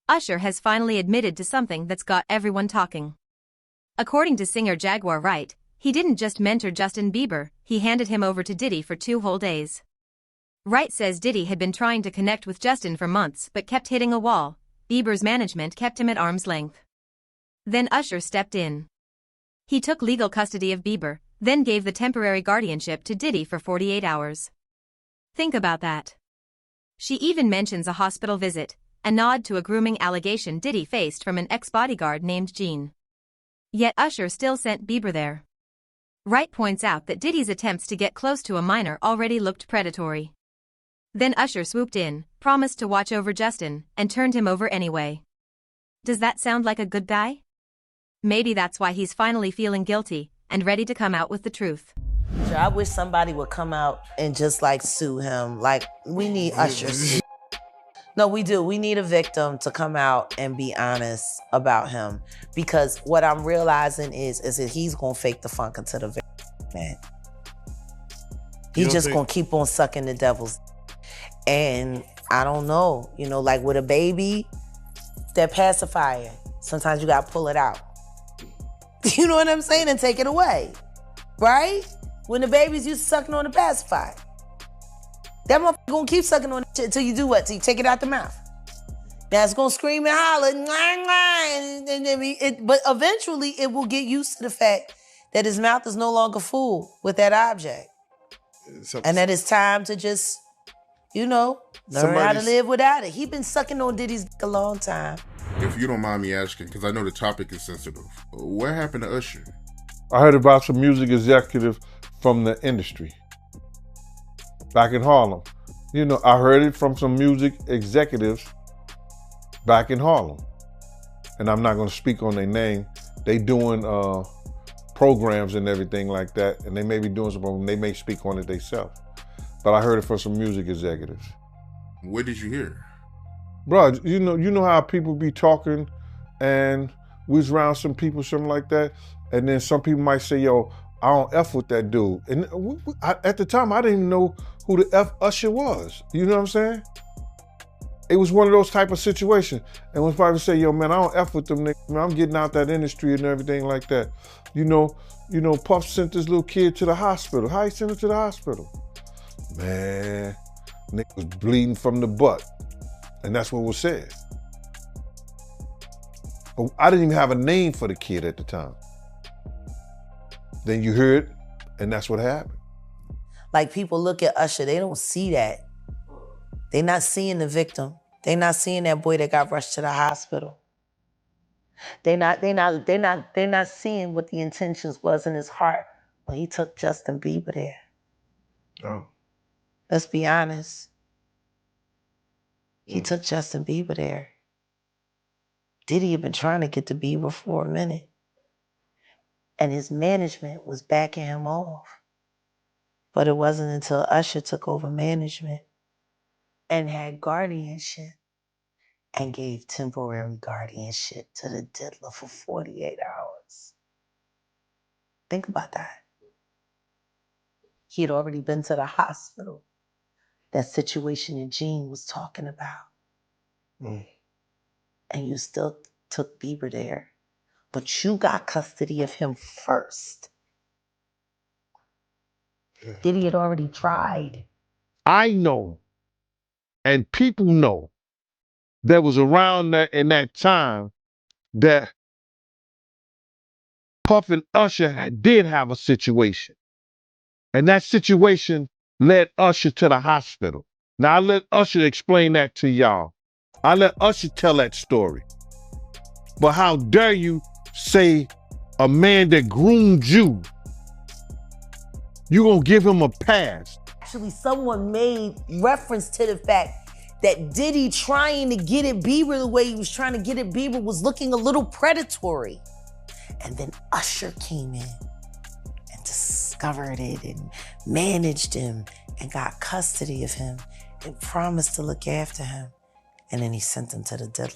Usher has finally admitted to something that's got everyone talking. According to singer Jaguar Wright, he didn't just mentor Justin Bieber, he handed him over to Diddy for 2 whole days. Wright says Diddy had been trying to connect with Justin for months but kept hitting a wall. Bieber's management kept him at arm's length. Then Usher stepped in. He took legal custody of Bieber, then gave the temporary guardianship to Diddy for 48 hours. Think about that. She even mentions a hospital visit, a nod to a grooming allegation Diddy faced from an ex-bodyguard named Gene. Yet Usher still sent Bieber there. Wright points out that Diddy's attempts to get close to a minor already looked predatory. Then Usher swooped in, promised to watch over Justin, and turned him over anyway. Does that sound like a good guy? Maybe that's why he's finally feeling guilty and ready to come out with the truth. I wish somebody would come out and just sue him. We need Usher. No, we do. We need a victim to come out and be honest about him. Because what I'm realizing is that he's gonna fake the funk until the very man. He's just gonna keep on sucking the devil's. And I don't know, with a baby, that pacifier, sometimes you gotta pull it out. You know what I'm saying? And take it away, right? When the baby's used to sucking on the pacifier. That motherfucker gonna keep sucking on it until you do what? Till you take it out the mouth. Now it's gonna scream and holler, but eventually it will get used to the fact that his mouth is no longer full with that object. And that it's time to just, learn how to live without it. He been sucking on Diddy's dick a long time. If you don't mind me asking, because I know the topic is sensitive, what happened to Usher? I heard about some music executive from the industry back in Harlem. I heard it from some music executives back in Harlem. And I'm not gonna speak on their name. They doing programs and everything like that, and they may be doing something, they may speak on it themselves. But I heard it from some music executives. What did you hear? Bro, you know how people be talking and we was around some people, something like that, and then some people might say, yo, I don't F with that dude. And at the time, I didn't even know who the F Usher was. You know what I'm saying? It was one of those type of situations. And when people say, yo, man, I don't F with them niggas, man, I'm getting out that industry and everything like that. Puff sent this little kid to the hospital. How he sent him to the hospital? Man, nigga was bleeding from the butt. And that's what was said. But I didn't even have a name for the kid at the time. Then you hear it, and that's what happened. People look at Usher, they don't see that. They not seeing the victim. They not seeing that boy that got rushed to the hospital. They not seeing what the intentions was in his heart when he took Justin Bieber there. Oh. Let's be honest. He took Justin Bieber there. Diddy had been trying to get to Bieber for a minute. And his management was backing him off. But it wasn't until Usher took over management and had guardianship and gave temporary guardianship to the diddler for 48 hours. Think about that. He had already been to the hospital. That situation that Gene was talking about. And you still took Bieber there. But you got custody of him first. Yeah. Diddy had already tried. I know, and people know, that was around that in that time that Puff and Usher did have a situation. And that situation led Usher to the hospital. Now I let Usher explain that to y'all. I let Usher tell that story. But how dare you say a man that groomed you gonna give him a pass? Actually, someone made reference to the fact that Diddy trying to get at Bieber the way he was trying to get at Bieber was looking a little predatory. And then Usher came in and discovered it and managed him and got custody of him and promised to look after him. And then he sent him to the diddler.